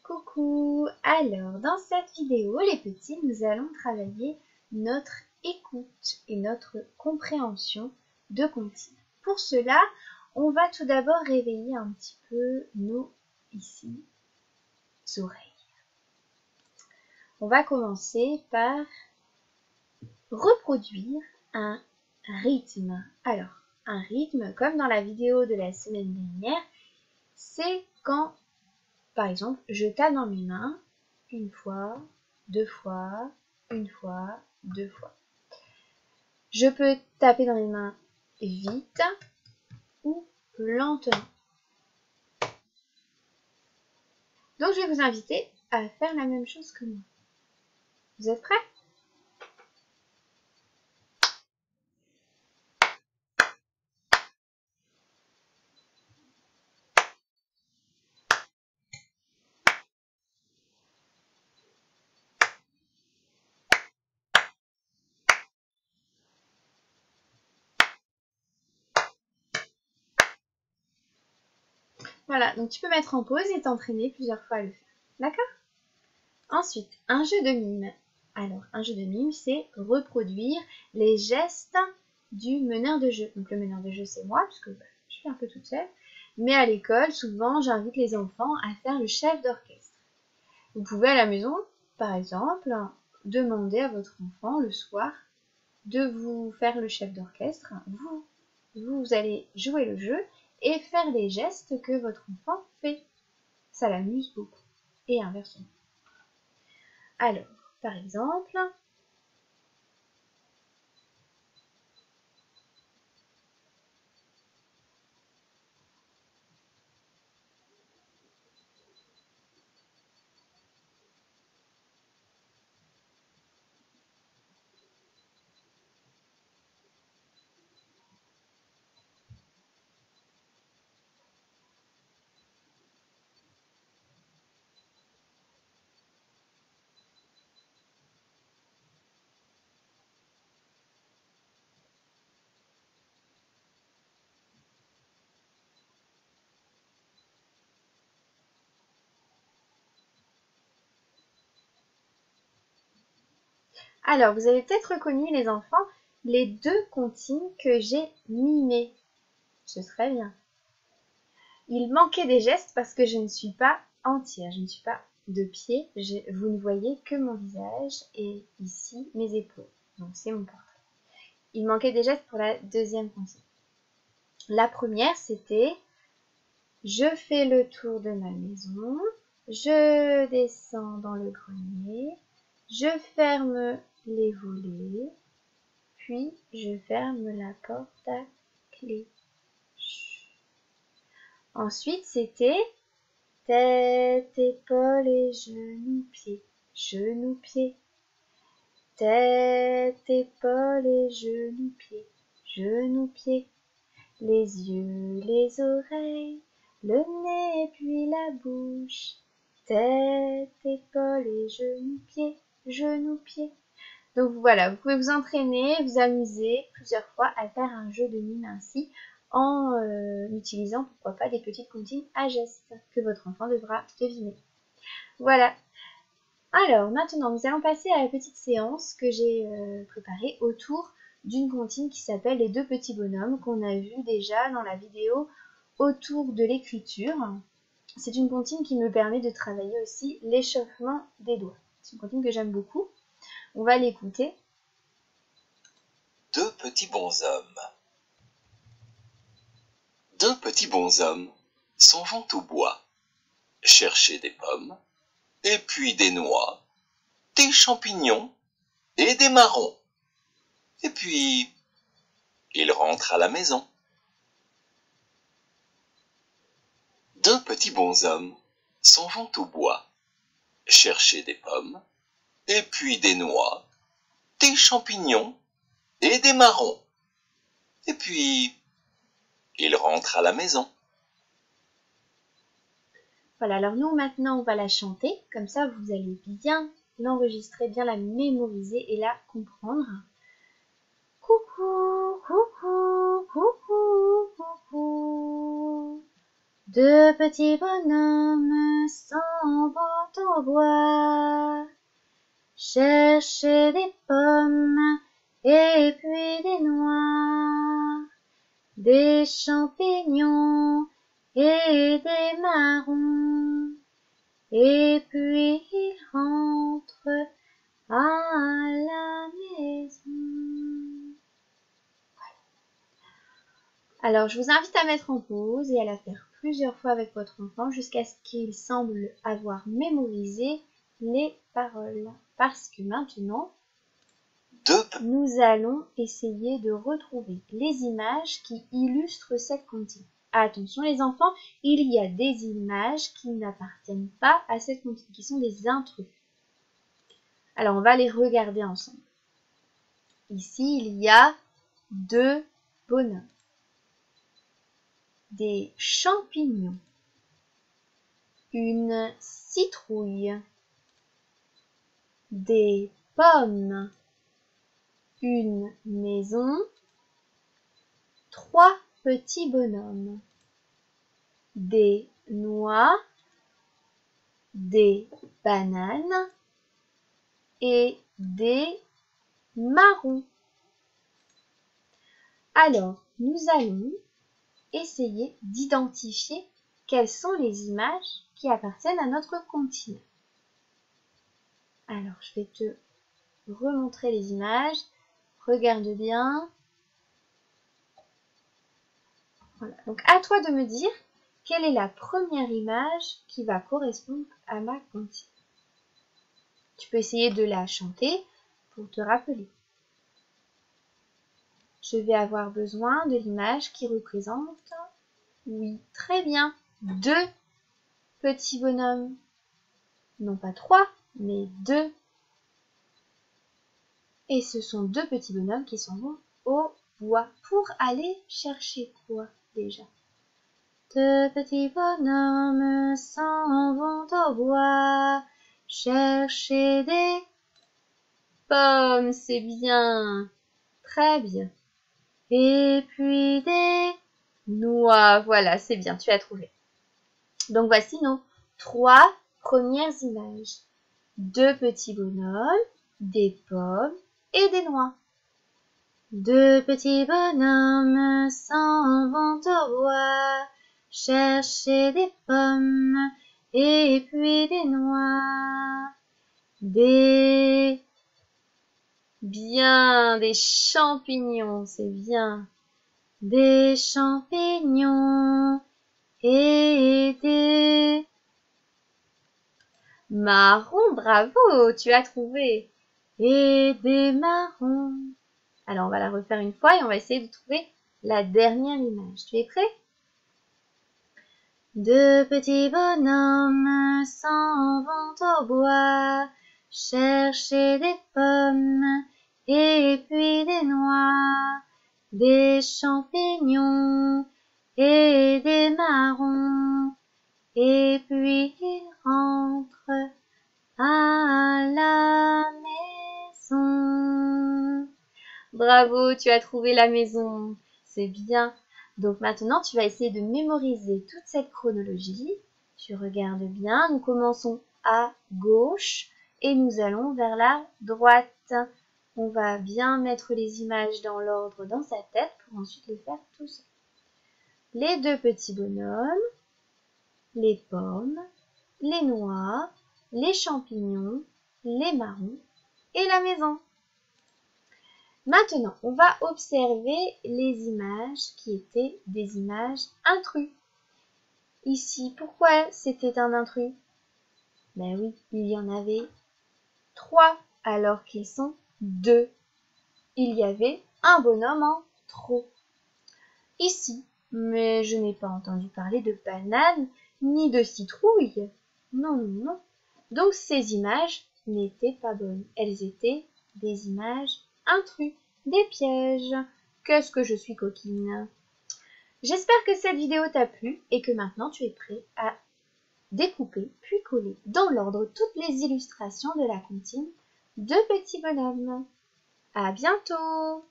Coucou! Alors, dans cette vidéo, les petits, nous allons travailler notre écoute et notre compréhension de comptines. Pour cela, on va tout d'abord réveiller un petit peu nos oreilles. On va commencer par reproduire un rythme. Alors, un rythme, comme dans la vidéo de la semaine dernière, c'est quand, par exemple, je tape dans mes mains une fois, deux fois, une fois, deux fois. Je peux taper dans mes mains vite ou lentement. Donc, je vais vous inviter à faire la même chose que moi. Vous êtes prêts ? Voilà, donc tu peux mettre en pause et t'entraîner plusieurs fois à le faire. D'accord ? Ensuite, un jeu de mime. Alors, un jeu de mime, c'est reproduire les gestes du meneur de jeu. Donc, le meneur de jeu, c'est moi, puisque je suis un peu toute seule. Mais à l'école, souvent, j'invite les enfants à faire le chef d'orchestre. Vous pouvez à la maison, par exemple, demander à votre enfant le soir de vous faire le chef d'orchestre. Vous allez jouer le jeu et faire les gestes que votre enfant fait. Ça l'amuse beaucoup. Et inversement. Alors, par exemple, vous avez peut-être reconnu, les enfants, les deux comptines que j'ai mimées. Ce serait bien. Il manquait des gestes parce que je ne suis pas entière, je ne suis pas de pied. Vous ne voyez que mon visage et ici mes épaules. Donc c'est mon portrait. Il manquait des gestes pour la deuxième comptine. La première, c'était je fais le tour de ma maison, je descends dans le grenier, je ferme les volets, puis je ferme la porte à clé. Ensuite, c'était tête, épaules et genoux, pieds, genoux, pieds. Tête, épaules et genoux, pieds, genoux, pieds. Les yeux, les oreilles, le nez puis la bouche. Tête, épaules et genoux, pieds, genoux, pieds. Donc voilà, vous pouvez vous entraîner, vous amuser plusieurs fois à faire un jeu de mime ainsi en utilisant pourquoi pas des petites comptines à gestes que votre enfant devra deviner. Voilà. Alors maintenant, nous allons passer à la petite séance que j'ai préparée autour d'une comptine qui s'appelle les deux petits bonhommes qu'on a vu déjà dans la vidéo autour de l'écriture. C'est une comptine qui me permet de travailler aussi l'échauffement des doigts. C'est une comptine que j'aime beaucoup. On va l'écouter. Deux petits bonshommes. Deux petits bonshommes s'en vont au bois, chercher des pommes, et puis des noix, des champignons et des marrons. Et puis, ils rentrent à la maison. Deux petits bonshommes s'en vont au bois, chercher des pommes, et puis des noix, des champignons et des marrons. Et puis, ils rentrent à la maison. Voilà, alors nous maintenant on va la chanter, comme ça vous allez bien l'enregistrer, bien la mémoriser et la comprendre. Coucou, coucou, coucou, coucou. Deux petits bonhommes s'en vont au bois, chercher des pommes et puis des noix, des champignons et des marrons, et puis il rentre à la maison. Alors, je vous invite à mettre en pause et à la faire plusieurs fois avec votre enfant jusqu'à ce qu'il semble avoir mémorisé les paroles. Parce que maintenant, nous allons essayer de retrouver les images qui illustrent cette comptine. Attention les enfants, il y a des images qui n'appartiennent pas à cette comptine, qui sont des intrus. Alors, on va les regarder ensemble. Ici, il y a 2 bonhommes. Des champignons, une citrouille, des pommes, une maison, 3 petits bonhommes, des noix, des bananes et des marrons. Alors, nous allons essayer d'identifier quelles sont les images qui appartiennent à notre continent. Alors, je vais te remontrer les images. Regarde bien. Voilà. Donc, à toi de me dire quelle est la première image qui va correspondre à ma comptine. Tu peux essayer de la chanter pour te rappeler. Je vais avoir besoin de l'image qui représente, oui, très bien, 2 petits bonhommes. Non pas 3, mais 2. Et ce sont 2 petits bonhommes qui s'en vont au bois pour aller chercher quoi déjà? 2 petits bonhommes s'en vont au bois chercher des pommes, c'est bien, très bien. Et puis des noix, voilà, c'est bien, tu as trouvé. Donc voici nos 3 premières images. 2 petits bonhommes, des pommes et des noix. 2 petits bonhommes s'en vont au bois chercher des pommes et puis des noix. Des champignons, c'est bien. Des champignons et des marrons, bravo, tu as trouvé. Et des marrons. Alors, on va la refaire une fois et on va essayer de trouver la dernière image. Tu es prêt? 2 petits bonhommes s'en vont au bois chercher des pommes et puis des noix, des champignons et des marrons, et puis ils rentrent à la maison. Bravo, tu as trouvé la maison, c'est bien. Donc maintenant, tu vas essayer de mémoriser toute cette chronologie. Tu regardes bien, nous commençons à gauche et nous allons vers la droite. On va bien mettre les images dans l'ordre dans sa tête pour ensuite les faire tout seul. Les 2 petits bonhommes, les pommes, les noix, les champignons, les marrons et la maison. Maintenant, on va observer les images qui étaient des images intrus. Ici, pourquoi c'était un intrus? Ben oui, il y en avait 3 alors qu'ils sont 2. Il y avait un bonhomme en trop. Ici, mais je n'ai pas entendu parler de banane ni de citrouille. Non, non, non. Donc ces images n'étaient pas bonnes. Elles étaient des images intrus, des pièges. Qu'est-ce que je suis coquine. J'espère que cette vidéo t'a plu et que maintenant tu es prêt à découper puis coller dans l'ordre toutes les illustrations de la comptine de petits bonhommes. À bientôt!